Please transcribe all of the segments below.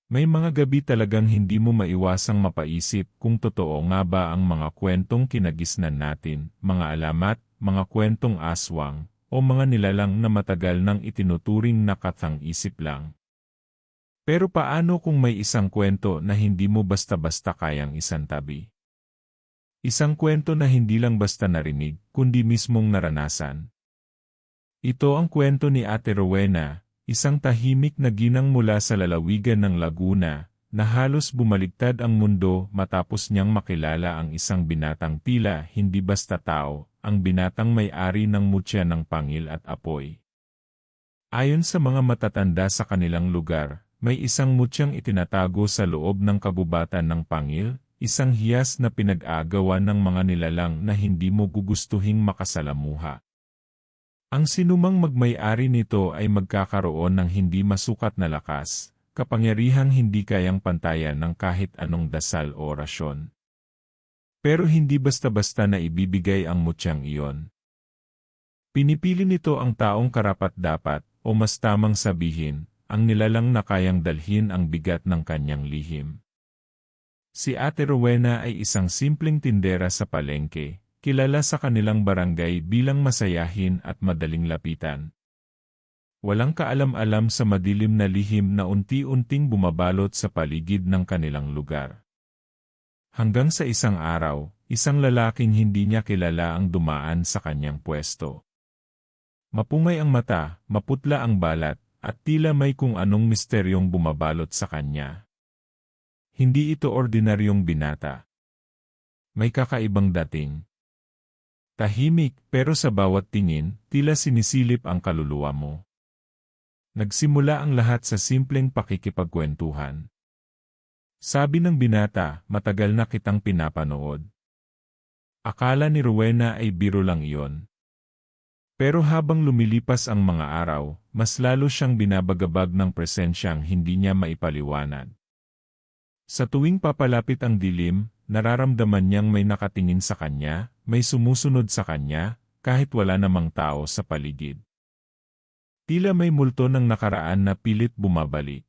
May mga gabi talagang hindi mo maiwasang mapaisip kung totoo nga ba ang mga kwentong kinagisnan natin, mga alamat, mga kwentong aswang, o mga nilalang na matagal nang itinuturing na katang-isip lang. Pero paano kung may isang kwento na hindi mo basta-basta kayang isantabi? Isang kwento na hindi lang basta narinig, kundi mismong naranasan. Ito ang kwento ni Ate Rowena, isang tahimik na ginang mula sa lalawigan ng Laguna, na halos bumaligtad ang mundo matapos niyang makilala ang isang binatang tila hindi basta tao, ang binatang may-ari ng mutya ng pangil at apoy. Ayon sa mga matatanda sa kanilang lugar, may isang mutyang itinatago sa loob ng kagubatan ng pangil, isang hiyas na pinag-aagawan ng mga nilalang na hindi mo gugustuhing makasalamuha. Ang sinumang magmay-ari nito ay magkakaroon ng hindi masukat na lakas, kapangyarihang hindi kayang pantayan ng kahit anong dasal o orasyon. Pero hindi basta-basta na ibibigay ang mutyang iyon. Pinipili nito ang taong karapat-dapat, o mas tamang sabihin, ang nilalang na kayang dalhin ang bigat ng kanyang lihim. Si Ate Rowena ay isang simpleng tindera sa palengke, kilala sa kanilang barangay bilang masayahin at madaling lapitan. Walang kaalam-alam sa madilim na lihim na unti-unting bumabalot sa paligid ng kanilang lugar. Hanggang sa isang araw, isang lalaking hindi niya kilala ang dumaan sa kanyang pwesto. Mapungay ang mata, maputla ang balat, at tila may kung anong misteryong bumabalot sa kanya. Hindi ito ordinaryong binata. May kakaibang dating. Tahimik, pero sa bawat tingin, tila sinisilip ang kaluluwa mo. Nagsimula ang lahat sa simpleng pakikipagkwentuhan. Sabi ng binata, matagal na kitang pinapanood. Akala ni Rowena ay biro lang iyon. Pero habang lumilipas ang mga araw, mas lalo siyang binabagabag ng presensyang hindi niya maipaliwanag. Sa tuwing papalapit ang dilim, nararamdaman niyang may nakatingin sa kanya, may sumusunod sa kanya, kahit wala namang tao sa paligid. Tila may multo ng nakaraan na pilit bumabalik.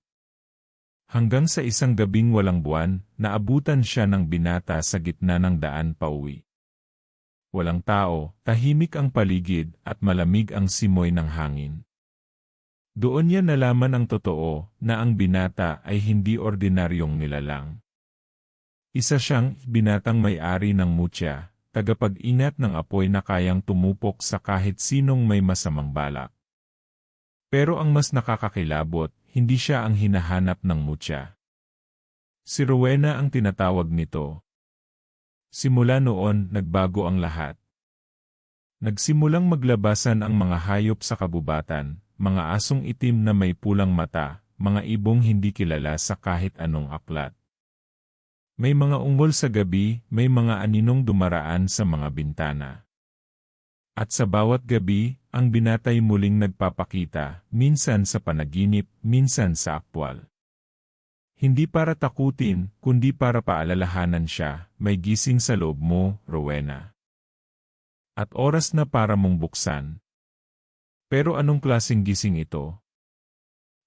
Hanggang sa isang gabing walang buwan, naabutan siya ng binata sa gitna ng daan pauwi. Walang tao, tahimik ang paligid, at malamig ang simoy ng hangin. Doon niya nalaman ang totoo, na ang binata ay hindi ordinaryong nilalang. Isa siyang binatang may-ari ng mutya, tagapag-ingat ng apoy na kayang tumupok sa kahit sinong may masamang balak. Pero ang mas nakakakilabot, hindi siya ang hinahanap ng mutya. Si Rowena ang tinatawag nito. Simula noon, nagbago ang lahat. Nagsimulang maglabasan ang mga hayop sa kabubatan, mga asong itim na may pulang mata, mga ibong hindi kilala sa kahit anong aklat. May mga ungol sa gabi, may mga aninong dumaraan sa mga bintana. At sa bawat gabi, ang binatay muling nagpapakita, minsan sa panaginip, minsan sa aktwal. Hindi para takutin, kundi para paalalahanan siya, may gising sa loob mo, Rowena. At oras na para mong buksan. Pero anong klaseng gising ito?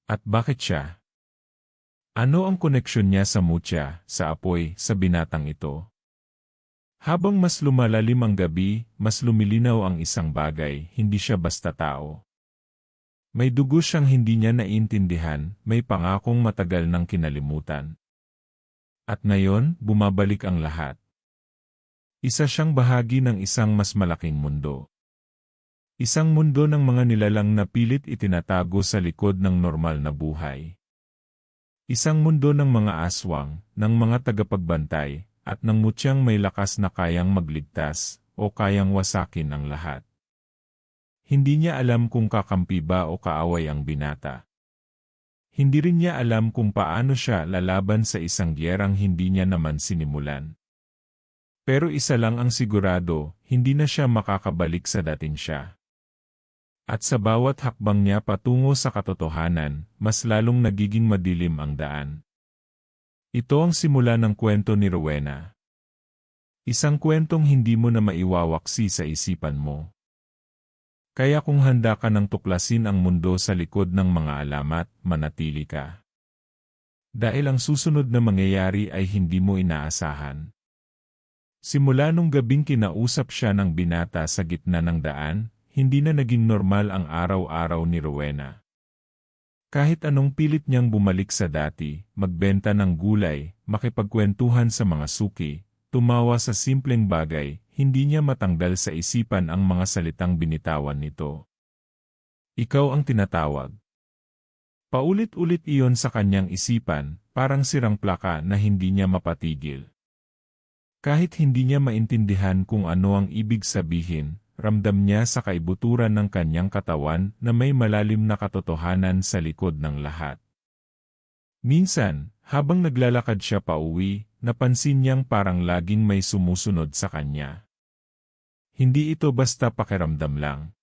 At bakit siya? Ano ang koneksyon niya sa mutya, sa apoy, sa binatang ito? Habang mas lumalalim ang gabi, mas lumilinaw ang isang bagay, hindi siya basta tao. May dugo siyang hindi niya naintindihan, may pangakong matagal nang kinalimutan. At ngayon, bumabalik ang lahat. Isa siyang bahagi ng isang mas malaking mundo. Isang mundo ng mga nilalang na pilit itinatago sa likod ng normal na buhay. Isang mundo ng mga aswang, ng mga tagapagbantay, at ng mutyang may lakas na kayang magligtas, o kayang wasakin ang lahat. Hindi niya alam kung kakampi ba o kaaway ang binata. Hindi rin niya alam kung paano siya lalaban sa isang gyerang hindi niya naman sinimulan. Pero isa lang ang sigurado, hindi na siya makakabalik sa dating siya. At sa bawat hakbang niya patungo sa katotohanan, mas lalong nagiging madilim ang daan. Ito ang simula ng kwento ni Rowena. Isang kwentong hindi mo na maiwawaksi sa isipan mo. Kaya kung handa ka ng tuklasin ang mundo sa likod ng mga alamat, manatili ka. Dahil ang susunod na mangyayari ay hindi mo inaasahan. Simula nung gabing kinausap siya ng binata sa gitna ng daan, hindi na naging normal ang araw-araw ni Rowena. Kahit anong pilit niyang bumalik sa dati, magbenta ng gulay, makipagkwentuhan sa mga suki, tumawa sa simpleng bagay, hindi niya matanggal sa isipan ang mga salitang binitawan nito. Ikaw ang tinatawag. Paulit-ulit iyon sa kanyang isipan, parang sirang plaka na hindi niya mapatigil. Kahit hindi niya maintindihan kung ano ang ibig sabihin, ramdam niya sa kaibuturan ng kanyang katawan na may malalim na katotohanan sa likod ng lahat. Minsan, habang naglalakad siya pauwi, napansin niyang parang laging may sumusunod sa kanya. Hindi ito basta pakiramdam lang.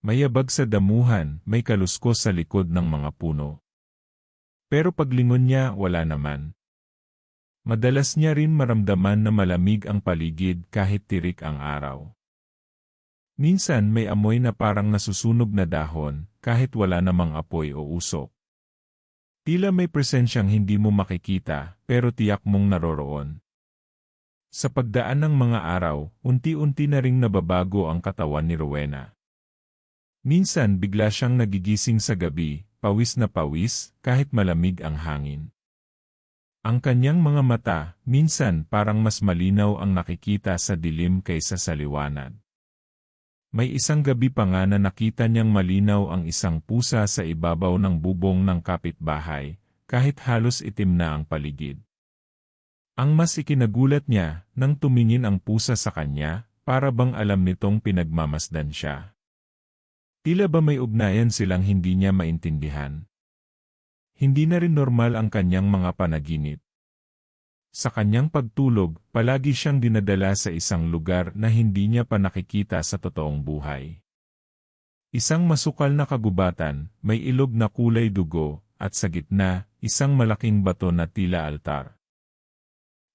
Mayabag sa damuhan, may kaluskos sa likod ng mga puno. Pero paglingon niya, wala naman. Madalas niya rin maramdaman na malamig ang paligid kahit tirik ang araw. Minsan may amoy na parang nasusunog na dahon, kahit wala namang apoy o usok. Tila may presensyang hindi mo makikita, pero tiyak mong naroroon. Sa pagdaan ng mga araw, unti-unti na ring nababago ang katawan ni Rowena. Minsan bigla siyang nagigising sa gabi, pawis na pawis, kahit malamig ang hangin. Ang kanyang mga mata, minsan parang mas malinaw ang nakikita sa dilim kaysa sa liwanag. May isang gabi pa nga na nakita niyang malinaw ang isang pusa sa ibabaw ng bubong ng kapitbahay, kahit halos itim na ang paligid. Ang mas ikinagulat niya, nang tumingin ang pusa sa kanya, para bang alam nitong pinagmamasdan siya. Tila ba may ugnayan silang hindi niya maintindihan? Hindi na rin normal ang kanyang mga panaginip. Sa kanyang pagtulog, palagi siyang dinadala sa isang lugar na hindi niya pa nakikita sa totoong buhay. Isang masukal na kagubatan, may ilog na kulay dugo, at sa gitna, isang malaking bato na tila altar.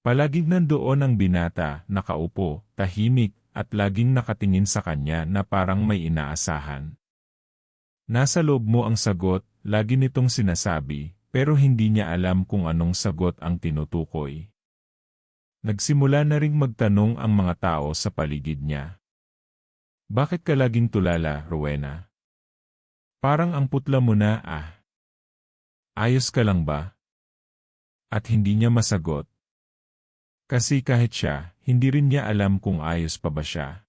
Palaging nandoon ang binata, nakaupo, tahimik, at laging nakatingin sa kanya na parang may inaasahan. Nasa loob mo ang sagot, lagi nitong sinasabi, pero hindi niya alam kung anong sagot ang tinutukoy. Nagsimula na ring magtanong ang mga tao sa paligid niya. Bakit ka laging tulala, Rowena? Parang ang putla mo na, Ayos ka lang ba? At hindi niya masagot. Kasi kahit siya, hindi rin niya alam kung ayos pa ba siya.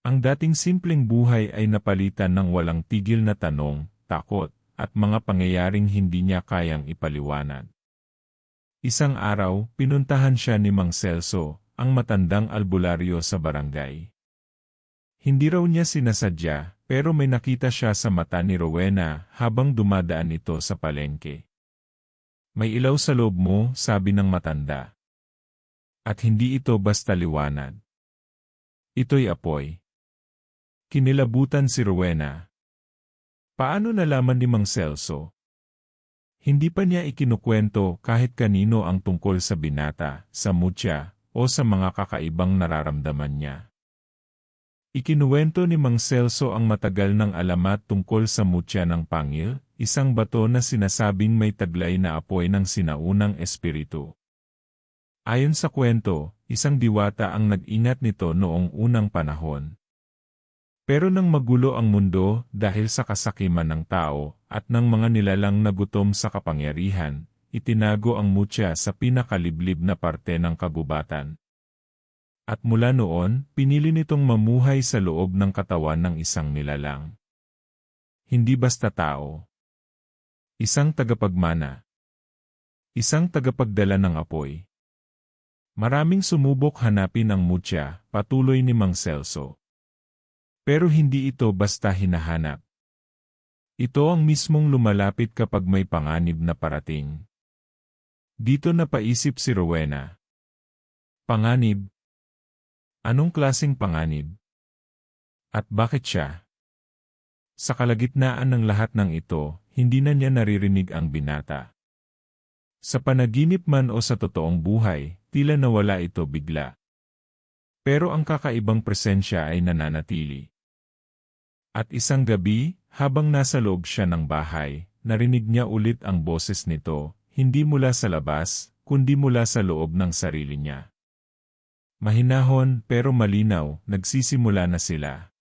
Ang dating simpleng buhay ay napalitan ng walang tigil na tanong, takot, at mga pangyayaring hindi niya kayang ipaliwanag. Isang araw, pinuntahan siya ni Mang Celso, ang matandang albularyo sa barangay. Hindi raw niya sinasadya, pero may nakita siya sa mata ni Rowena habang dumadaan ito sa palengke. May ilaw sa loob mo, sabi ng matanda. At hindi ito basta liwanag. Ito'y apoy. Kinilabutan si Rowena. Paano nalaman ni Mang Celso? Hindi pa niya ikinukwento kahit kanino ang tungkol sa binata, sa mutya, o sa mga kakaibang nararamdaman niya. Ikinuwento ni Mang Celso ang matagal ng alamat tungkol sa mutya ng pangil, isang bato na sinasabing may taglay na apoy ng sinaunang espiritu. Ayon sa kwento, isang diwata ang nag-ingat nito noong unang panahon. Pero nang magulo ang mundo dahil sa kasakiman ng tao at ng mga nilalang na gutom sa kapangyarihan, itinago ang mutya sa pinakaliblib na parte ng kagubatan. At mula noon, pinili nitong mamuhay sa loob ng katawan ng isang nilalang. Hindi basta tao. Isang tagapagmana. Isang tagapagdala ng apoy. Maraming sumubok hanapin ang mutya, patuloy ni Mang Celso. Pero hindi ito basta hinahanap. Ito ang mismong lumalapit kapag may panganib na parating. Dito napaisip si Rowena. Panganib? Anong klaseng panganib? At bakit siya? Sa kalagitnaan ng lahat ng ito, hindi na niya naririnig ang binata. Sa panaginip man o sa totoong buhay, tila nawala ito bigla. Pero ang kakaibang presensya ay nananatili. At isang gabi, habang nasa loob siya ng bahay, narinig niya ulit ang boses nito, hindi mula sa labas, kundi mula sa loob ng sarili niya. Mahinahon pero malinaw, nagsisimula na sila.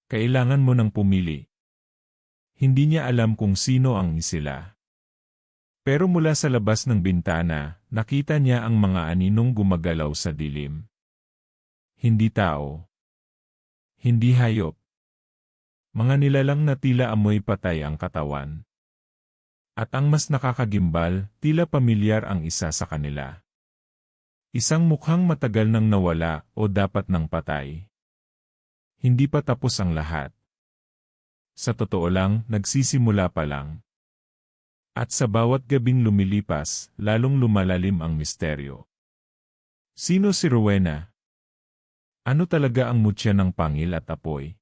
Kailangan mo nang pumili. Hindi niya alam kung sino ang sila. Pero mula sa labas ng bintana, nakita niya ang mga aninong gumagalaw sa dilim. Hindi tao. Hindi hayop. Mga nilalang na tila amoy patay ang katawan. At ang mas nakakagimbal, tila pamilyar ang isa sa kanila. Isang mukhang matagal nang nawala o dapat nang patay. Hindi pa tapos ang lahat. Sa totoo lang, nagsisimula pa lang. At sa bawat gabing lumilipas, lalong lumalalim ang misteryo. Sino si Rowena? Ano talaga ang mutya ng pangil at apoy?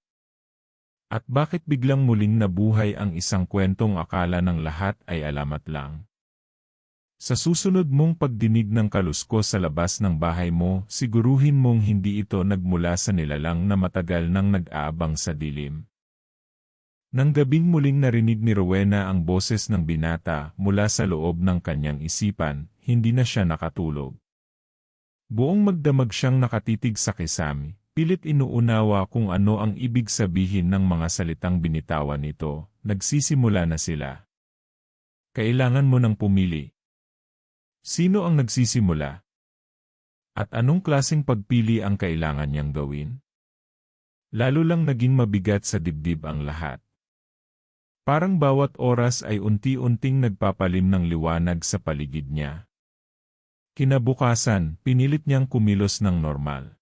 At bakit biglang muling nabuhay ang isang kwentong akala ng lahat ay alamat lang? Sa susunod mong pagdinig ng kaluskos sa labas ng bahay mo, siguruhin mong hindi ito nagmula sa nilalang na matagal nang nag-aabang sa dilim. Nang gabing muling narinig ni Rowena ang boses ng binata mula sa loob ng kanyang isipan, hindi na siya nakatulog. Buong magdamag siyang nakatitig sa kisame, pilit inuunawa kung ano ang ibig sabihin ng mga salitang binitawan nito. Nagsisimula na sila. Kailangan mo nang pumili. Sino ang nagsisimula? At anong klaseng pagpili ang kailangan niyang gawin? Lalo lang naging mabigat sa dibdib ang lahat. Parang bawat oras ay unti-unting nagpapalim ng liwanag sa paligid niya. Kinabukasan, pinilit niyang kumilos ng normal.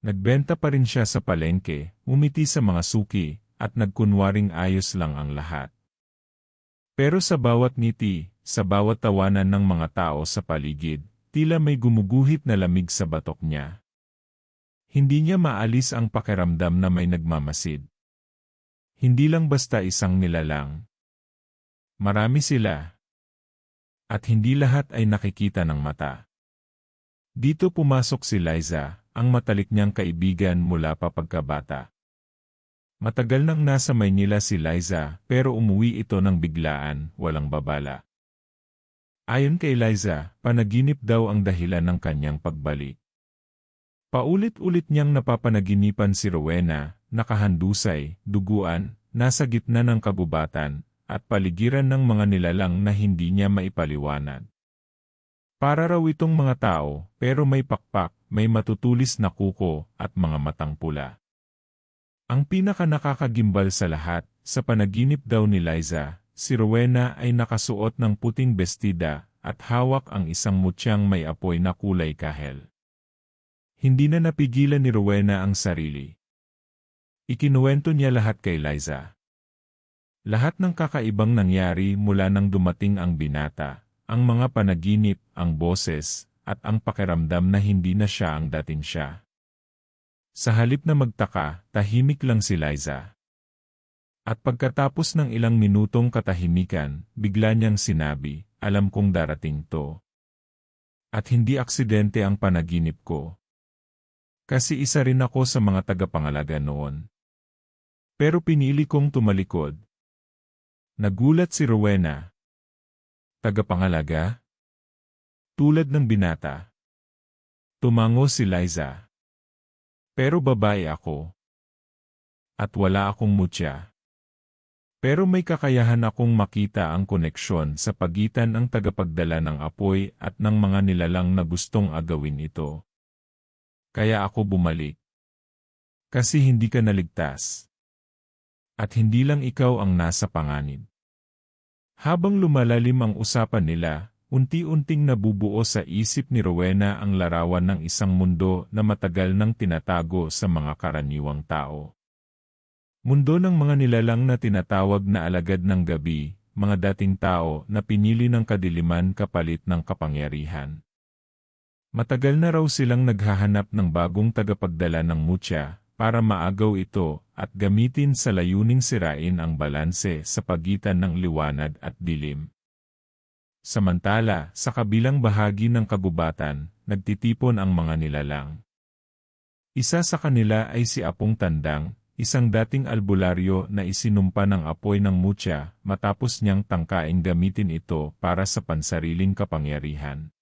Nagbenta pa rin siya sa palengke, umiti sa mga suki, at nagkunwaring ayos lang ang lahat. Pero sa bawat ngiti, sa bawat tawanan ng mga tao sa paligid, tila may gumuguhit na lamig sa batok niya. Hindi niya maalis ang pakiramdam na may nagmamasid. Hindi lang basta isang nilalang. Marami sila. At hindi lahat ay nakikita ng mata. Dito pumasok si Liza, ang matalik niyang kaibigan mula pa pagkabata. Matagal nang nasa Maynila si Liza, pero umuwi ito ng biglaan, walang babala. Ayon kay Liza, panaginip daw ang dahilan ng kanyang pagbalik. Paulit-ulit niyang napapanaginipan si Rowena, nakahandusay, duguan, nasa gitna ng kagubatan, at paligiran ng mga nilalang na hindi niya maipaliwanag. Para raw itong mga tao, pero may pakpak, may matutulis na kuko, at mga matang pula. Ang pinaka-nakakagimbal sa lahat, sa panaginip daw ni Liza, si Rowena ay nakasuot ng puting bestida, at hawak ang isang mutyang may apoy na kulay kahel. Hindi na napigilan ni Rowena ang sarili. Ikinuwento niya lahat kay Liza. Lahat ng kakaibang nangyari mula nang dumating ang binata, ang mga panaginip, ang boses, at ang pakiramdam na hindi na siya ang dating siya. Sa halip na magtaka, tahimik lang si Liza. At pagkatapos ng ilang minutong katahimikan, bigla niyang sinabi, "Alam kong darating to. At hindi aksidente ang panaginip ko. Kasi isa rin ako sa mga tagapangalaga noon. Pero pinili kong tumalikod." Nagulat si Rowena. Tagapangalaga? Tulad ng binata. Tumango si Liza. Pero babae ako. At wala akong mutya. Pero may kakayahan akong makita ang koneksyon sa pagitan ng tagapagdala ng apoy at ng mga nilalang na gustong agawin ito. Kaya ako bumalik. Kasi hindi ka naligtas. At hindi lang ikaw ang nasa panganib. Habang lumalalim ang usapan nila, unti-unting nabubuo sa isip ni Rowena ang larawan ng isang mundo na matagal nang tinatago sa mga karaniwang tao. Mundo ng mga nilalang na tinatawag na alagad ng gabi, mga dating tao na pinili ng kadiliman kapalit ng kapangyarihan. Matagal na raw silang naghahanap ng bagong tagapagdala ng mutya, para maagaw ito at gamitin sa layuning sirain ang balanse sa pagitan ng liwanag at dilim. Samantala, sa kabilang bahagi ng kagubatan, nagtitipon ang mga nilalang. Isa sa kanila ay si Apong Tandang, isang dating albularyo na isinumpa ng apoy ng mutya matapos niyang tangkaing gamitin ito para sa pansariling kapangyarihan.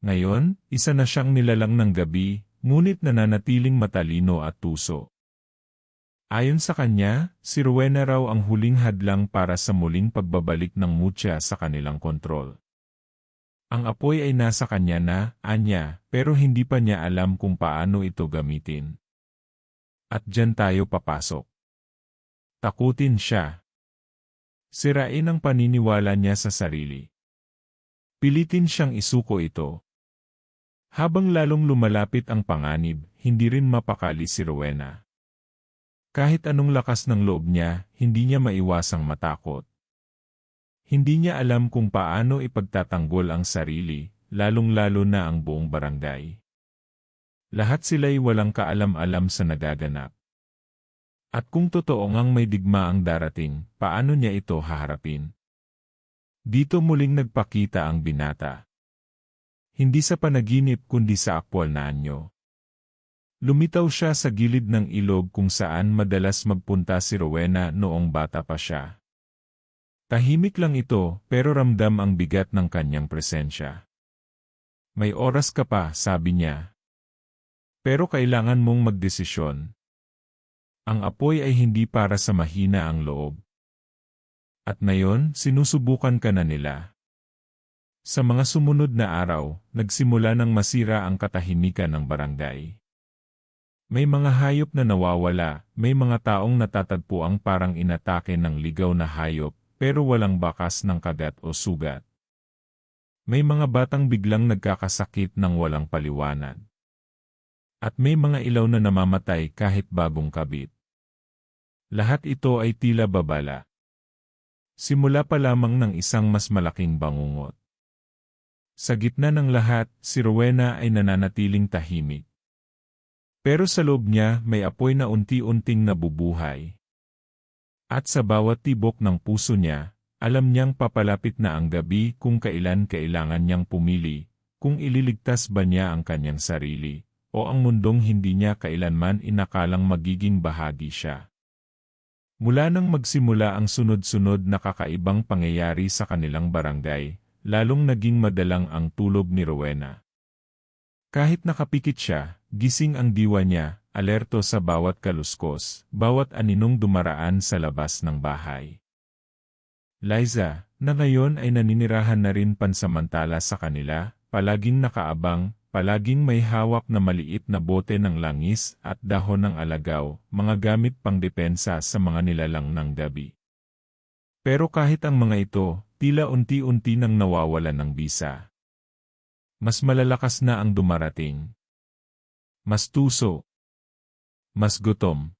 Ngayon, isa na siyang nilalang ng gabi, ngunit nananatiling matalino at tuso. Ayon sa kanya, si Rowena raw ang huling hadlang para sa muling pagbabalik ng mutya sa kanilang kontrol. Ang apoy ay nasa kanya na, anya, pero hindi pa niya alam kung paano ito gamitin. At diyan tayo papasok. Takutin siya. Sirain ang paniniwala niya sa sarili. Pilitin siyang isuko ito. Habang lalong lumalapit ang panganib, hindi rin mapakali si Rowena. Kahit anong lakas ng loob niya, hindi niya maiwasang matakot. Hindi niya alam kung paano ipagtatanggol ang sarili, lalong-lalo na ang buong barangay. Lahat sila'y walang kaalam-alam sa nagaganap. At kung totoo ngang may digma ang darating, paano niya ito haharapin? Dito muling nagpakita ang binata. Hindi sa panaginip kundi sa aktwal na anyo. Lumitaw siya sa gilid ng ilog kung saan madalas magpunta si Rowena noong bata pa siya. Tahimik lang ito, pero ramdam ang bigat ng kanyang presensya. May oras ka pa, sabi niya. Pero kailangan mong magdesisyon. Ang apoy ay hindi para sa mahina ang loob. At ngayon, sinusubukan ka na nila. Sa mga sumunod na araw, nagsimula ng masira ang katahimikan ng barangay. May mga hayop na nawawala, may mga taong natatagpuang parang inatake ng ligaw na hayop, pero walang bakas ng kagat o sugat. May mga batang biglang nagkakasakit ng walang paliwanag. At may mga ilaw na namamatay kahit bagong kabit. Lahat ito ay tila babala. Simula pa lamang ng isang mas malaking bangungot. Sa gitna ng lahat, si Rowena ay nananatiling tahimik. Pero sa loob niya may apoy na unti-unting nabubuhay. At sa bawat tibok ng puso niya, alam niyang papalapit na ang gabi kung kailan kailangan niyang pumili, kung ililigtas ba niya ang kanyang sarili, o ang mundong hindi niya kailanman inakalang magiging bahagi siya. Mula nang magsimula ang sunod-sunod na kakaibang pangyayari sa kanilang barangay, lalong naging madalang ang tulog ni Rowena. Kahit nakapikit siya, gising ang diwa niya, alerto sa bawat kaluskos, bawat aninong dumaraan sa labas ng bahay. Liza, na ngayon ay naninirahan na rin pansamantala sa kanila, palaging nakaabang, palaging may hawak na maliit na bote ng langis at dahon ng alagaw, mga gamit pangdepensa sa mga nilalang ng gabi. Pero kahit ang mga ito, tila unti-unti nang nawawalan ng bisa. Mas malalakas na ang dumarating. Mas tuso. Mas gutom.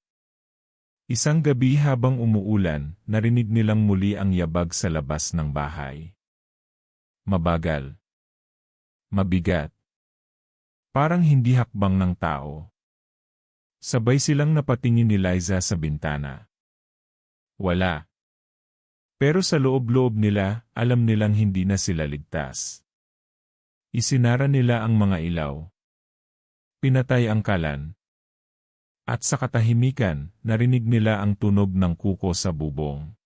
Isang gabi habang umuulan, narinig nilang muli ang yabag sa labas ng bahay. Mabagal. Mabigat. Parang hindi hakbang ng tao. Sabay silang napatingin ni Liza sa bintana. Wala. Pero sa loob-loob nila, alam nilang hindi na sila ligtas. Isinara nila ang mga ilaw. Pinatay ang kalan. At sa katahimikan, narinig nila ang tunog ng kuko sa bubong.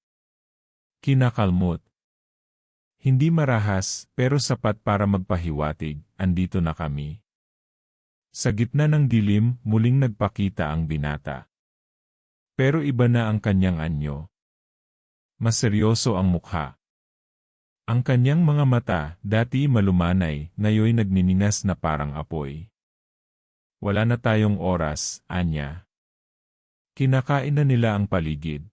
Kinakalmot. Hindi marahas, pero sapat para magpahiwatig, andito na kami. Sa gitna ng dilim, muling nagpakita ang binata. Pero iba na ang kanyang anyo. Mas seryoso ang mukha. Ang kanyang mga mata, dati malumanay, ngayon nagniningas na parang apoy. Wala na tayong oras, anya. Kinakain na nila ang paligid.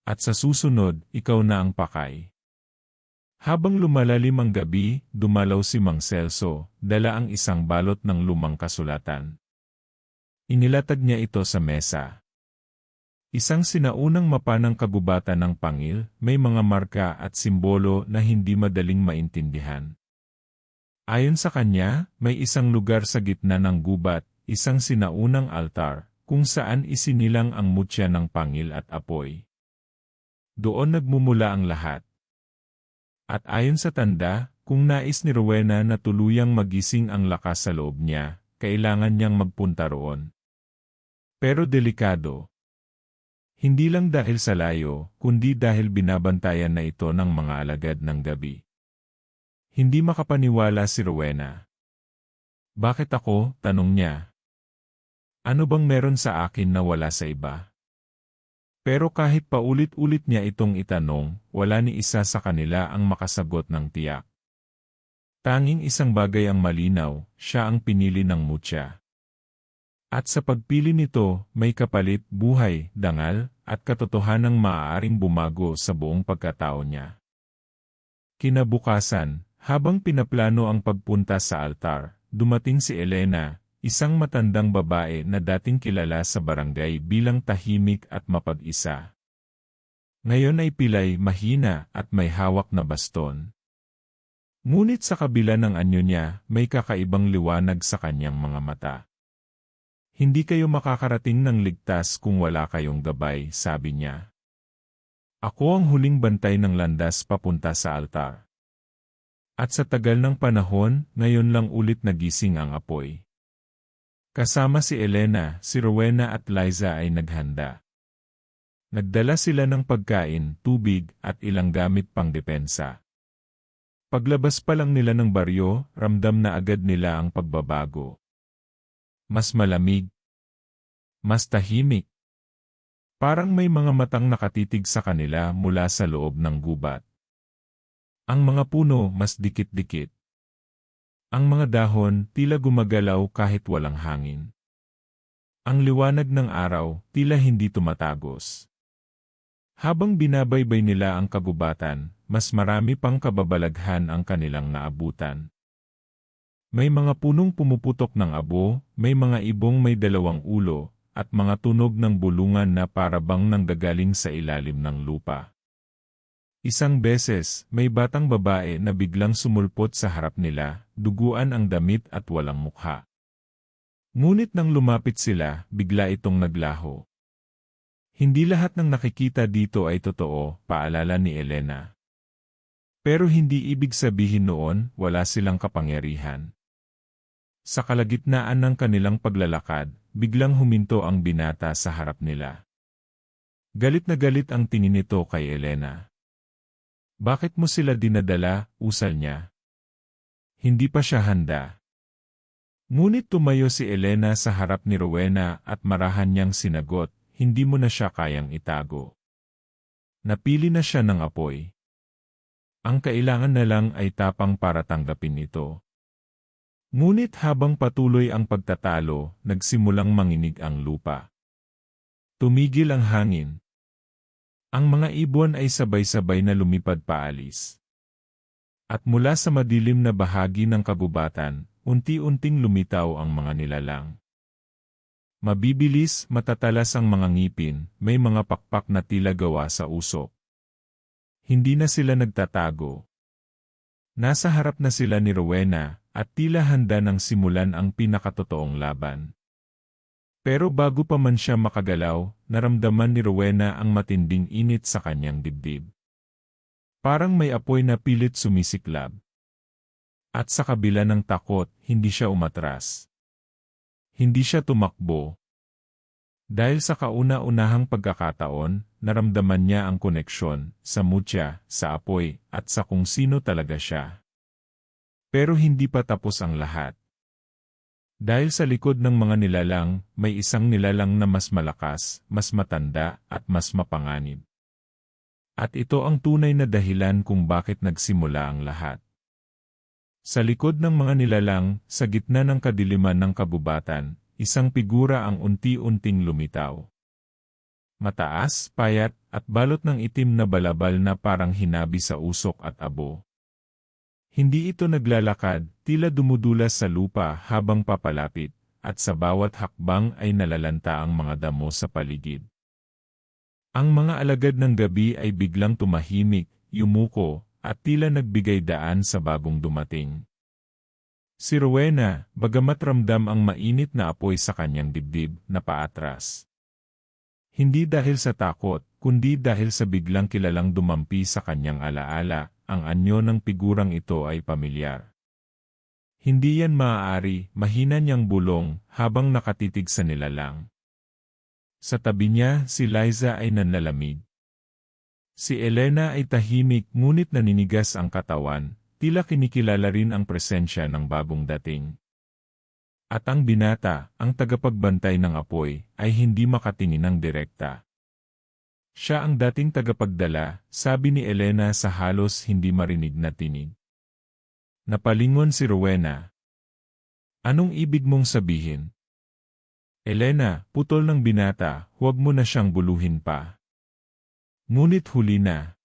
At sa susunod, ikaw na ang pakay. Habang lumalalim ang gabi, dumalaw si Mang Celso, dala ang isang balot ng lumang kasulatan. Inilatag niya ito sa mesa. Isang sinaunang mapa ng kagubatan ng pangil, may mga marka at simbolo na hindi madaling maintindihan. Ayon sa kanya, may isang lugar sa gitna ng gubat, isang sinaunang altar, kung saan isinilang ang mutya ng pangil at apoy. Doon nagmumula ang lahat. At ayon sa tanda, kung nais ni Rowena na tuluyang magising ang lakas sa loob niya, kailangan niyang magpunta roon. Pero delikado. Hindi lang dahil sa layo, kundi dahil binabantayan na ito ng mga alagad ng gabi. Hindi makapaniwala si Rowena. Bakit ako? Tanong niya. Ano bang meron sa akin na wala sa iba? Pero kahit paulit-ulit niya itong itanong, wala ni isa sa kanila ang makasagot ng tiyak. Tanging isang bagay ang malinaw, siya ang pinili ng mutya. At sa pagpili nito, may kapalit, buhay, dangal, at katotohanang maaaring bumago sa buong pagkatao niya. Kinabukasan, habang pinaplano ang pagpunta sa altar, dumating si Elena, isang matandang babae na dating kilala sa barangay bilang tahimik at mapag-isa. Ngayon ay pilay, mahina, at may hawak na baston. Ngunit sa kabila ng anyo niya, may kakaibang liwanag sa kanyang mga mata. Hindi kayo makakarating ng ligtas kung wala kayong gabay, sabi niya. Ako ang huling bantay ng landas papunta sa altar. At sa tagal ng panahon, ngayon lang ulit nagising ang apoy. Kasama si Elena, si Rowena at Liza ay naghanda. Nagdala sila ng pagkain, tubig, at ilang gamit pang depensa. Paglabas pa lang nila ng baryo, ramdam na agad nila ang pagbabago. Mas malamig. Mas tahimik. Parang may mga matang nakatitig sa kanila mula sa loob ng gubat. Ang mga puno mas dikit-dikit. Ang mga dahon tila gumagalaw kahit walang hangin. Ang liwanag ng araw tila hindi tumatagos. Habang binabaybay nila ang kagubatan, mas marami pang kababalaghan ang kanilang naabutan. May mga punong pumuputok ng abo, may mga ibong may dalawang ulo, at mga tunog ng bulungan na parabang nanggagaling sa ilalim ng lupa. Isang beses, may batang babae na biglang sumulpot sa harap nila, duguan ang damit at walang mukha. Ngunit nang lumapit sila, bigla itong naglaho. Hindi lahat ng nakikita dito ay totoo, paalala ni Elena. Pero hindi ibig sabihin noon, wala silang kapangyarihan. Sa kalagitnaan ng kanilang paglalakad, biglang huminto ang binata sa harap nila. Galit na galit ang tingin nito kay Elena. Bakit mo sila dinadala, usal niya. Hindi pa siya handa. Ngunit tumayo si Elena sa harap ni Rowena at marahan niyang sinagot, hindi mo na siya kayang itago. Napili na siya ng apoy. Ang kailangan na lang ay tapang para tanggapin ito. Ngunit habang patuloy ang pagtatalo, nagsimulang manginig ang lupa. Tumigil ang hangin. Ang mga ibon ay sabay-sabay na lumipad paalis. At mula sa madilim na bahagi ng kagubatan, unti-unting lumitaw ang mga nilalang. Mabibilis, matatalas ang mga ngipin, may mga pakpak na tila gawa sa usok. Hindi na sila nagtatago. Nasa harap na sila ni Rowena, at tila handa nang simulan ang pinakatotoong laban. Pero bago pa man siya makagalaw, naramdaman ni Rowena ang matinding init sa kanyang dibdib. Parang may apoy na pilit sumisiklab. At sa kabila ng takot, hindi siya umatras. Hindi siya tumakbo. Dahil sa kauna-unahang pagkakataon, naramdaman niya ang koneksyon sa mutya, sa apoy, at sa kung sino talaga siya. Pero hindi pa tapos ang lahat. Dahil sa likod ng mga nilalang, may isang nilalang na mas malakas, mas matanda, at mas mapanganib. At ito ang tunay na dahilan kung bakit nagsimula ang lahat. Sa likod ng mga nilalang, sa gitna ng kadiliman ng kabubatan, isang figura ang unti-unting lumitaw. Mataas, payat, at balot ng itim na balabal na parang hinabi sa usok at abo. Hindi ito naglalakad, tila dumudulas sa lupa habang papalapit, at sa bawat hakbang ay nalalanta ang mga damo sa paligid. Ang mga alagad ng gabi ay biglang tumahimik, yumuko, at tila nagbigay daan sa bagong dumating. Si Rowena, bagamat ramdam ang mainit na apoy sa kanyang dibdib, napaatras. Hindi dahil sa takot, kundi dahil sa biglang kilalang dumampi sa kanyang alaala, ang anyo ng figurang ito ay pamilyar. Hindi yan maaari, mahina niyang bulong, habang nakatitig sa nilalang. Sa tabi niya, si Liza ay nanlalamig. Si Elena ay tahimik ngunit naninigas ang katawan, tila kinikilala rin ang presensya ng bagong dating. At ang binata, ang tagapagbantay ng apoy, ay hindi makatingin ng direkta. Siya ang dating tagapagdala, sabi ni Elena sa halos hindi marinig na tinig. Napalingon si Rowena. Anong ibig mong sabihin? Elena, putol ng binata, huwag mo na siyang buluhin pa. Ngunit huli na.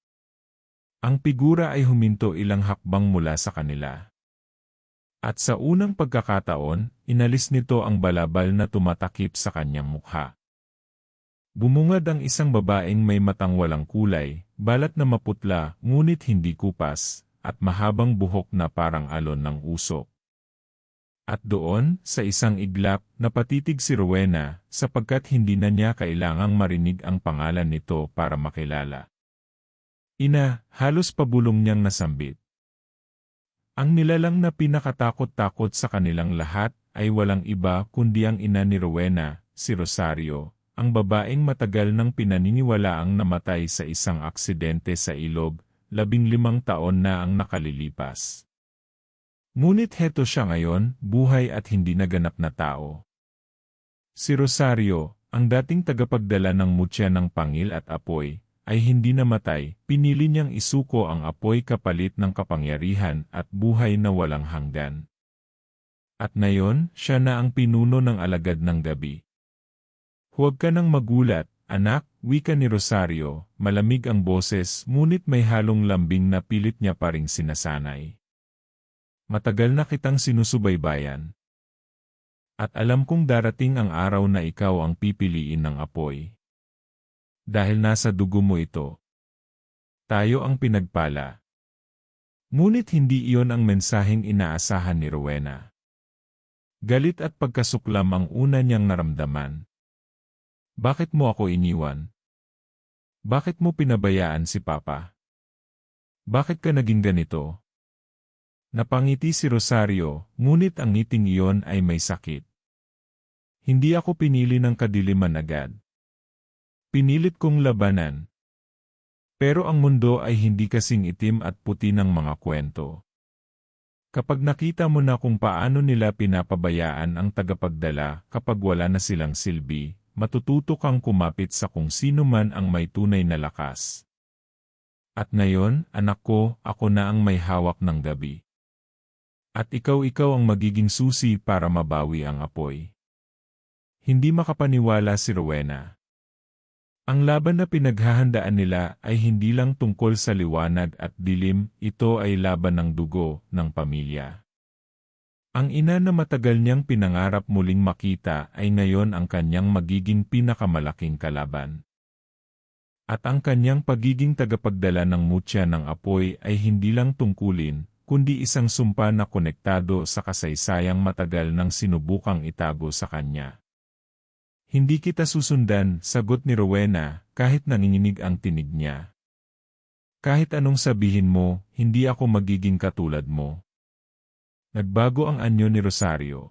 Ang figura ay huminto ilang hakbang mula sa kanila. At sa unang pagkakataon, inalis nito ang balabal na tumatakip sa kanyang mukha. Bumungad ang isang babaeng may matang walang kulay, balat na maputla ngunit hindi kupas, at mahabang buhok na parang alon ng usok. At doon, sa isang iglap, napatitig si Rowena, sapagkat hindi na niya kailangang marinig ang pangalan nito para makilala. Ina, halos pabulong niyang nasambit. Ang nilalang na pinakatakot-takot sa kanilang lahat ay walang iba kundi ang ina ni Rowena, si Rosario, ang babaeng matagal nang pinaniniwalaang namatay sa isang aksidente sa ilog, 15 taon na ang nakalilipas. Ngunit heto siya ngayon, buhay at hindi naganap na tao. Si Rosario, ang dating tagapagdala ng mutya ng pangil at apoy, ay hindi namatay, pinili niyang isuko ang apoy kapalit ng kapangyarihan at buhay na walang hanggan. At ngayon, siya na ang pinuno ng alagad ng gabi. Huwag ka nang magulat, anak, wika ni Rosario, malamig ang boses ngunit may halong lambing na pilit niya pa ring sinasanay. Matagal na kitang sinusubaybayan. At alam kong darating ang araw na ikaw ang pipiliin ng apoy. Dahil nasa dugo mo ito. Tayo ang pinagpala. Ngunit hindi iyon ang mensaheng inaasahan ni Rowena. Galit at pagkasuklam ang una niyang naramdaman. Bakit mo ako iniwan? Bakit mo pinabayaan si Papa? Bakit ka naging ganito? Napangiti si Rosario, ngunit ang ngiting iyon ay may sakit. Hindi ako pinili ng kadiliman agad. Pinilit kong labanan. Pero ang mundo ay hindi kasing itim at puti ng mga kwento. Kapag nakita mo na kung paano nila pinapabayaan ang tagapagdala kapag wala na silang silbi, matututo kang kumapit sa kung sino man ang may tunay na lakas. At ngayon, anak ko, ako na ang may hawak ng gabi. At ikaw ang magiging susi para mabawi ang apoy. Hindi makapaniwala si Rowena. Ang laban na pinaghahandaan nila ay hindi lang tungkol sa liwanag at dilim, ito ay laban ng dugo, ng pamilya. Ang ina na matagal niyang pinangarap muling makita ay ngayon ang kanyang magiging pinakamalaking kalaban. At ang kanyang pagiging tagapagdala ng mutya ng apoy ay hindi lang tungkulin, kundi isang sumpa na konektado sa kasaysayang matagal nang sinubukang itago sa kanya. Hindi kita susundan, sagot ni Rowena, kahit nanginginig ang tinig niya. Kahit anong sabihin mo, hindi ako magiging katulad mo. Nagbago ang anyo ni Rosario.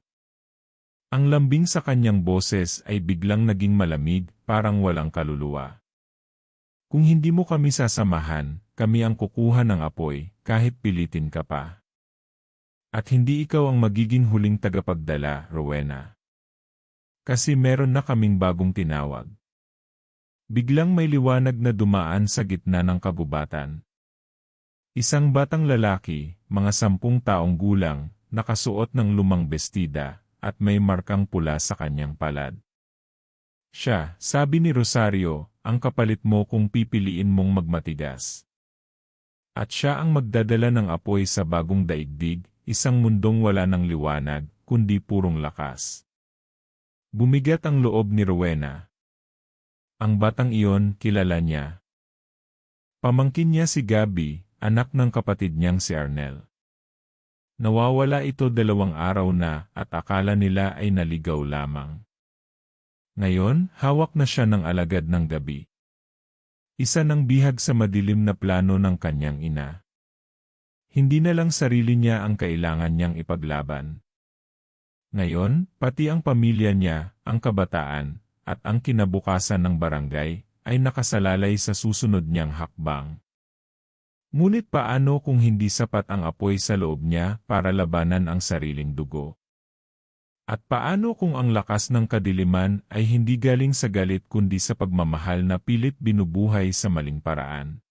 Ang lambing sa kanyang boses ay biglang naging malamig, parang walang kaluluwa. Kung hindi mo kami sasamahan, kami ang kukuha ng apoy, kahit pilitin ka pa. At hindi ikaw ang magiging huling tagapagdala, Rowena. Kasi meron na kaming bagong tinawag. Biglang may liwanag na dumaan sa gitna ng kagubatan. Isang batang lalaki, mga 10 taong gulang, nakasuot ng lumang bestida, at may markang pula sa kanyang palad. Siya, sabi ni Rosario, ang kapalit mo kung pipiliin mong magmatigas. At siya ang magdadala ng apoy sa bagong daigdig, isang mundong wala ng liwanag, kundi purong lakas. Bumigat ang loob ni Rowena. Ang batang iyon, kilala niya. Pamangkin niya si Gabby, anak ng kapatid niyang si Arnel. Nawawala ito 2 araw na at akala nila ay naligaw lamang. Ngayon, hawak na siya ng alagad ng gabi. Isa ng bihag sa madilim na plano ng kanyang ina. Hindi na lang sarili niya ang kailangan niyang ipaglaban. Ngayon, pati ang pamilya niya, ang kabataan, at ang kinabukasan ng barangay ay nakasalalay sa susunod niyang hakbang. Ngunit paano kung hindi sapat ang apoy sa loob niya para labanan ang sariling dugo? At paano kung ang lakas ng kadiliman ay hindi galing sa galit kundi sa pagmamahal na pilit binubuhay sa maling paraan?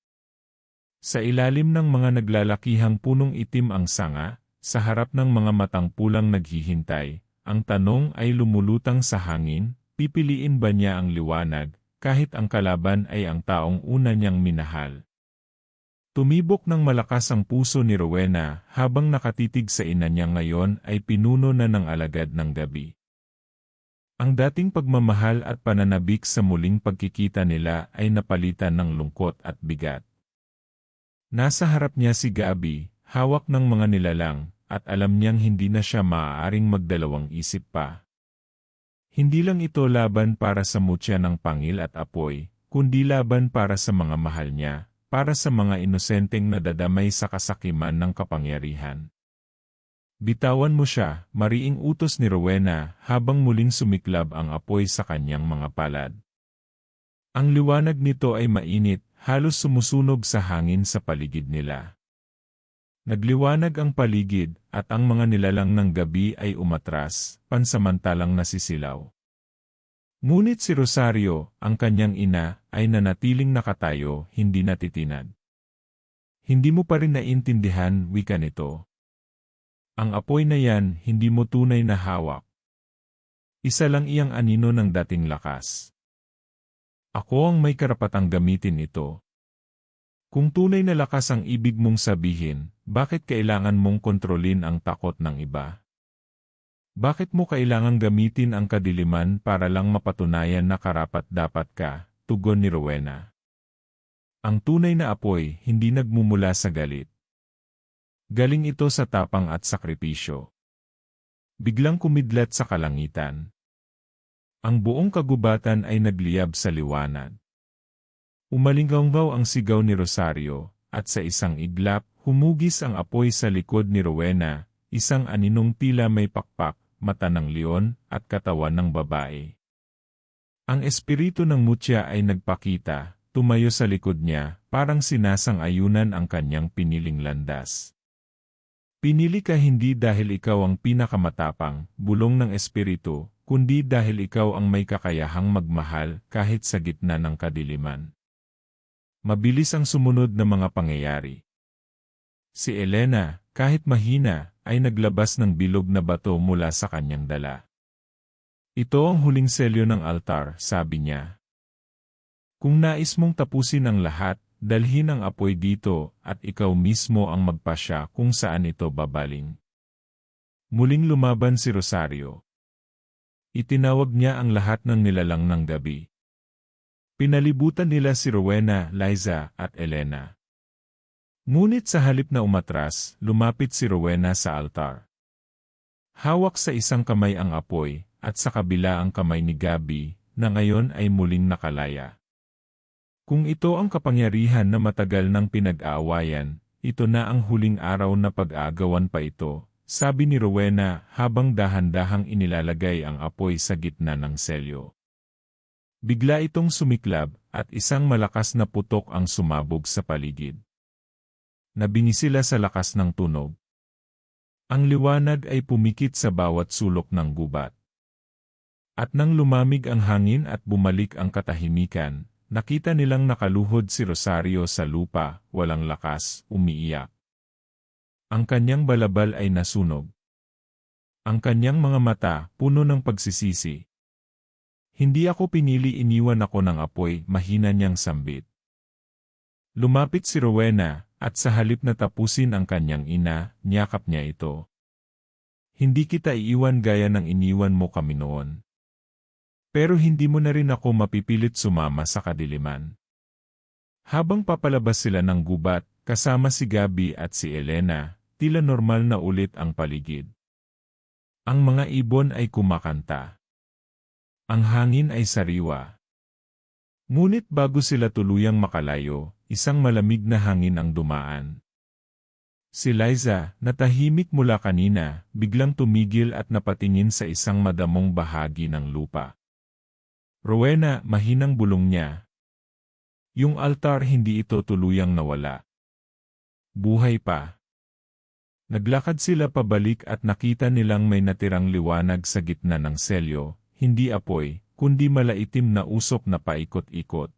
Sa ilalim ng mga naglalakihang punong itim ang sanga, sa harap ng mga matang pulang naghihintay, ang tanong ay lumulutang sa hangin, pipiliin ba niya ang liwanag, kahit ang kalaban ay ang taong una niyang minahal? Tumibok ng malakas ang puso ni Rowena habang nakatitig sa ina niya ngayon ay pinuno na ng alagad ng gabi. Ang dating pagmamahal at pananabik sa muling pagkikita nila ay napalitan ng lungkot at bigat. Nasa harap niya si Gabi, hawak ng mga nilalang, at alam niyang hindi na siya maaaring magdalawang isip pa. Hindi lang ito laban para sa mutya ng pangil at apoy, kundi laban para sa mga mahal niya, para sa mga inosenteng nadadamay sa kasakiman ng kapangyarihan. Bitawan mo siya, mariing utos ni Rowena habang muling sumiklab ang apoy sa kanyang mga palad. Ang liwanag nito ay mainit, halos sumusunog sa hangin sa paligid nila. Nagliwanag ang paligid at ang mga nilalang ng gabi ay umatras, pansamantalang nasisilaw. Ngunit si Rosario, ang kanyang ina, ay nanatiling nakatayo, hindi natitinag. Hindi mo pa rin naintindihan, wika nito. Ang apoy na yan, hindi mo tunay na hawak. Isa lang iyang anino ng dating lakas. Ako ang may karapatang gamitin ito. Kung tunay na lakas ang ibig mong sabihin, bakit kailangan mong kontrolin ang takot ng iba? Bakit mo kailangang gamitin ang kadiliman para lang mapatunayan na karapat-dapat ka, tugon ni Rowena. Ang tunay na apoy hindi nagmumula sa galit. Galing ito sa tapang at sakripisyo. Biglang kumidlat sa kalangitan. Ang buong kagubatan ay nagliyab sa liwanag. Umalinggaw ang sigaw ni Rosario, at sa isang iglap, humugis ang apoy sa likod ni Rowena, isang aninong tila may pakpak, mata ng leon, at katawan ng babae. Ang espiritu ng mutya ay nagpakita, tumayo sa likod niya, parang sinasang-ayunan ang kanyang piniling landas. Pinili ka hindi dahil ikaw ang pinakamatapang, bulong ng espiritu, kundi dahil ikaw ang may kakayahang magmahal kahit sa gitna ng kadiliman. Mabilis ang sumunod na mga pangyayari. Si Elena, kahit mahina, ay naglabas ng bilog na bato mula sa kanyang dala. Ito ang huling selyo ng altar, sabi niya. Kung nais mong tapusin ang lahat, dalhin ang apoy dito at ikaw mismo ang magpasya kung saan ito babaling. Muling lumaban si Rosario. Itinawag niya ang lahat ng nilalang ng gabi. Pinalibutan nila si Rowena, Liza, at Elena. Ngunit sa halip na umatras, lumapit si Rowena sa altar. Hawak sa isang kamay ang apoy, at sa kabila ang kamay ni Gabi, na ngayon ay muling nakalaya. Kung ito ang kapangyarihan na matagal nang pinag-aawayan, ito na ang huling araw na pag-aagawan pa ito, sabi ni Rowena habang dahan-dahang inilalagay ang apoy sa gitna ng selyo. Bigla itong sumiklab, at isang malakas na putok ang sumabog sa paligid. Nabingi sila sa lakas ng tunog. Ang liwanag ay pumikit sa bawat sulok ng gubat. At nang lumamig ang hangin at bumalik ang katahimikan, nakita nilang nakaluhod si Rosario sa lupa, walang lakas, umiiyak. Ang kanyang balabal ay nasunog. Ang kanyang mga mata, puno ng pagsisisi. Hindi ako pinili, iniwan ako ng apoy, mahina niyang sambit. Lumapit si Rowena, at sa halip na tapusin ang kanyang ina, niyakap niya ito. Hindi kita iiwan gaya ng iniwan mo kami noon. Pero hindi mo na rin ako mapipilit sumama sa kadiliman. Habang papalabas sila ng gubat, kasama si Gabi at si Elena, tila normal na ulit ang paligid. Ang mga ibon ay kumakanta. Ang hangin ay sariwa. Ngunit bago sila tuluyang makalayo, isang malamig na hangin ang dumaan. Si Liza, na tahimik mula kanina, biglang tumigil at napatingin sa isang madamong bahagi ng lupa. Rowena, mahinang bulong niya. Yung altar hindi ito tuluyang nawala. Buhay pa. Naglakad sila pabalik at nakita nilang may natirang liwanag sa gitna ng selyo, hindi apoy, kundi malaitim na usok na paikot-ikot.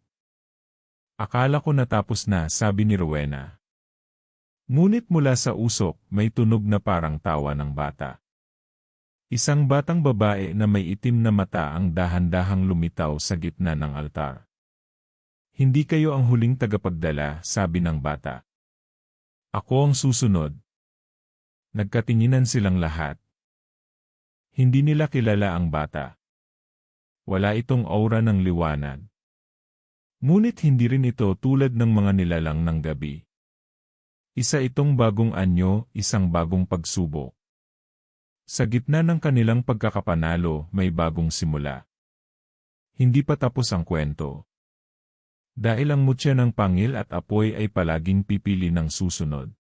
Akala ko natapos na, sabi ni Rowena. Ngunit mula sa usok, may tunog na parang tawa ng bata. Isang batang babae na may itim na mata ang dahan-dahang lumitaw sa gitna ng altar. Hindi kayo ang huling tagapagdala, sabi ng bata. Ako ang susunod. Nagkatinginan silang lahat. Hindi nila kilala ang bata. Wala itong aura ng liwanag. Ngunit hindi rin ito tulad ng mga nilalang ng gabi. Isa itong bagong anyo, isang bagong pagsubok. Sa gitna ng kanilang pagkakapanalo, may bagong simula. Hindi pa tapos ang kwento. Dahil ang mutya ng pangil at apoy ay palaging pipili ng susunod.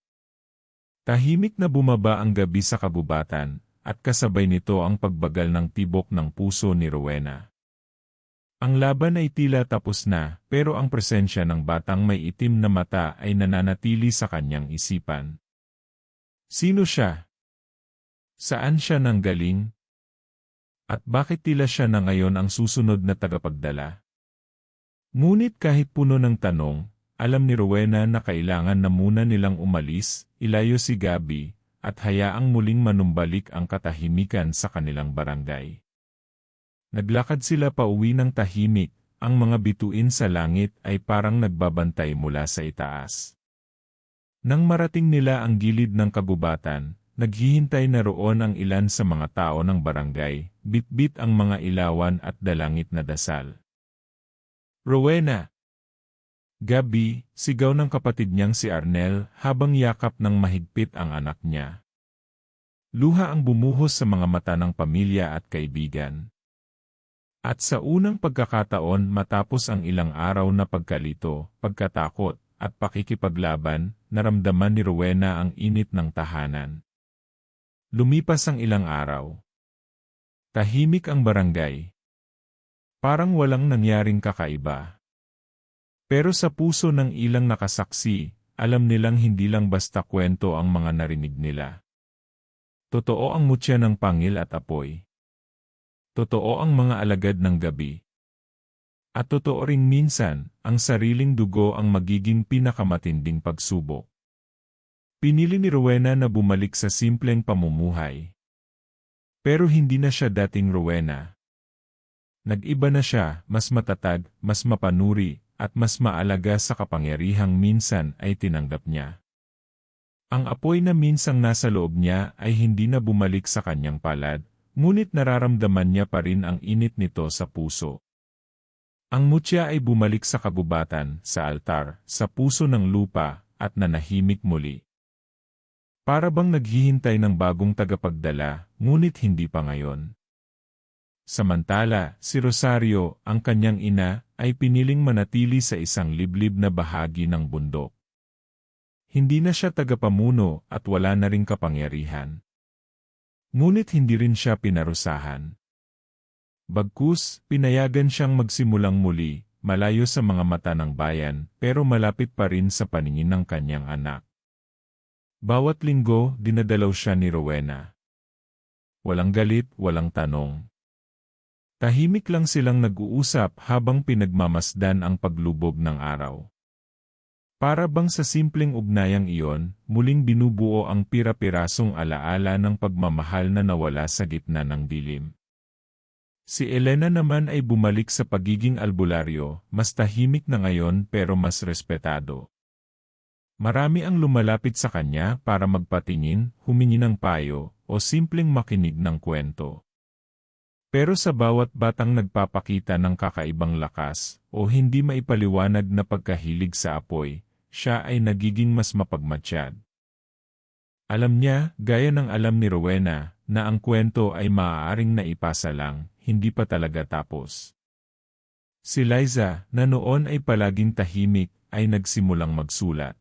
Tahimik na bumaba ang gabi sa kabubatan, at kasabay nito ang pagbagal ng tibok ng puso ni Rowena. Ang laban ay tila tapos na, pero ang presensya ng batang may itim na mata ay nananatili sa kanyang isipan. Sino siya? Saan siya nanggaling? At bakit tila siya na ngayon ang susunod na tagapagdala? Ngunit kahit puno ng tanong, alam ni Rowena na kailangan na muna nilang umalis, ilayo si Gabi, at hayaang muling manumbalik ang katahimikan sa kanilang barangay. Naglakad sila pauwi ng tahimik, ang mga bituin sa langit ay parang nagbabantay mula sa itaas. Nang marating nila ang gilid ng kagubatan, naghihintay na roon ang ilan sa mga tao ng barangay, bit-bit ang mga ilawan at dalangit na dasal. Rowena! Gabi, sigaw ng kapatid niyang si Arnel habang yakap ng mahigpit ang anak niya. Luha ang bumuhos sa mga mata ng pamilya at kaibigan. At sa unang pagkakataon matapos ang ilang araw na pagkalito, pagkatakot, at pakikipaglaban, naramdaman ni Rowena ang init ng tahanan. Lumipas ang ilang araw. Tahimik ang barangay. Parang walang nangyaring kakaiba. Pero sa puso ng ilang nakasaksi, alam nilang hindi lang basta kwento ang mga narinig nila. Totoo ang mutya ng pangil at apoy. Totoo ang mga alagad ng gabi. At totoo ring minsan, ang sariling dugo ang magiging pinakamatinding pagsubok. Pinili ni Rowena na bumalik sa simpleng pamumuhay. Pero hindi na siya dating Rowena. Nag-iba na siya, mas matatag, mas mapanuri, at mas maalaga sa kapangyarihang minsan ay tinanggap niya. Ang apoy na minsang nasa loob niya ay hindi na bumalik sa kanyang palad, ngunit nararamdaman niya pa rin ang init nito sa puso. Ang mutya ay bumalik sa kagubatan, sa altar, sa puso ng lupa, at nanahimik muli. Para bang naghihintay ng bagong tagapagdala, ngunit hindi pa ngayon. Samantala, si Rosario, ang kanyang ina, ay piniling manatili sa isang liblib na bahagi ng bundok. Hindi na siya tagapamuno at wala na ring kapangyarihan. Ngunit hindi rin siya pinarusahan. Bagkus, pinayagan siyang magsimulang muli, malayo sa mga mata ng bayan, pero malapit pa rin sa paningin ng kanyang anak. Bawat linggo, dinadalaw siya ni Rowena. Walang galit, walang tanong. Tahimik lang silang nag-uusap habang pinagmamasdan ang paglubog ng araw. Para bang sa simpleng ugnayang iyon, muling binubuo ang pira-pirasong alaala ng pagmamahal na nawala sa gitna ng dilim. Si Elena naman ay bumalik sa pagiging albularyo, mas tahimik na ngayon pero mas respetado. Marami ang lumalapit sa kanya para magpatingin, humingi ng payo, o simpleng makinig ng kwento. Pero sa bawat batang nagpapakita ng kakaibang lakas, o hindi maipaliwanag na pagkahilig sa apoy, siya ay nagiging mas mapagmatsyag. Alam niya, gaya ng alam ni Rowena, na ang kwento ay maaaring naipasa lang, hindi pa talaga tapos. Si Liza, na noon ay palaging tahimik, ay nagsimulang magsulat.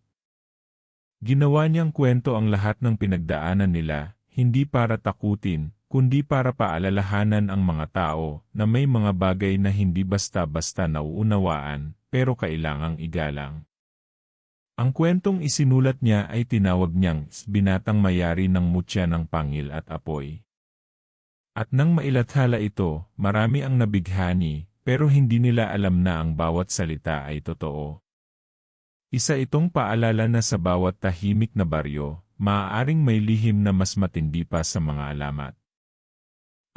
Ginawa niyang kwento ang lahat ng pinagdaanan nila, hindi para takutin, kundi para paalalahanan ang mga tao na may mga bagay na hindi basta-basta nauunawaan, pero kailangang igalang. Ang kwentong isinulat niya ay tinawag niyang Binatang Mayari ng Mutya ng Pangil at Apoy. At nang mailathala ito, marami ang nabighani, pero hindi nila alam na ang bawat salita ay totoo. Isa itong paalala na sa bawat tahimik na baryo, maaaring may lihim na mas matindi pa sa mga alamat.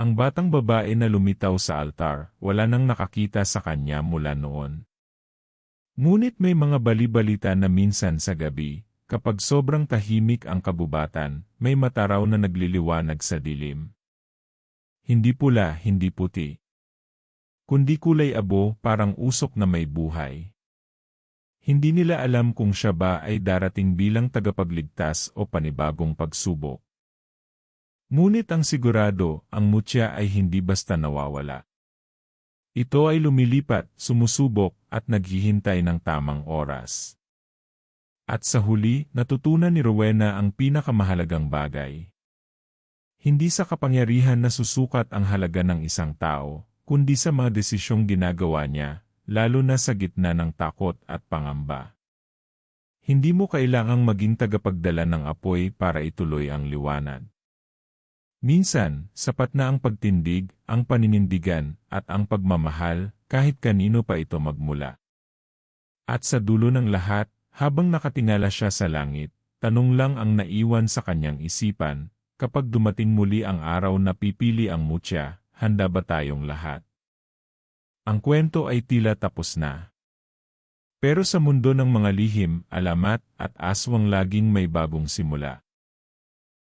Ang batang babae na lumitaw sa altar, wala nang nakakita sa kanya mula noon. Ngunit may mga bali-balita na minsan sa gabi, kapag sobrang tahimik ang kabubatan, may mata raw na nagliliwanag sa dilim. Hindi pula, hindi puti. Kundi kulay abo, parang usok na may buhay. Hindi nila alam kung siya ba ay darating bilang tagapagligtas o panibagong pagsubok. Ngunit ang sigurado, ang mutya ay hindi basta nawawala. Ito ay lumilipat, sumusubok, at naghihintay ng tamang oras. At sa huli, natutunan ni Rowena ang pinakamahalagang bagay. Hindi sa kapangyarihan na susukat ang halaga ng isang tao, kundi sa mga desisyong ginagawa niya, lalo na sa gitna ng takot at pangamba. Hindi mo kailangang maging tagapagdala ng apoy para ituloy ang liwanag. Minsan, sapat na ang pagtindig, ang paninindigan, at ang pagmamahal, kahit kanino pa ito magmula. At sa dulo ng lahat, habang nakatingala siya sa langit, tanong lang ang naiwan sa kanyang isipan, kapag dumating muli ang araw na pipili ang mutya, handa ba tayong lahat? Ang kwento ay tila tapos na. Pero sa mundo ng mga lihim, alamat, at aswang laging may bagong simula.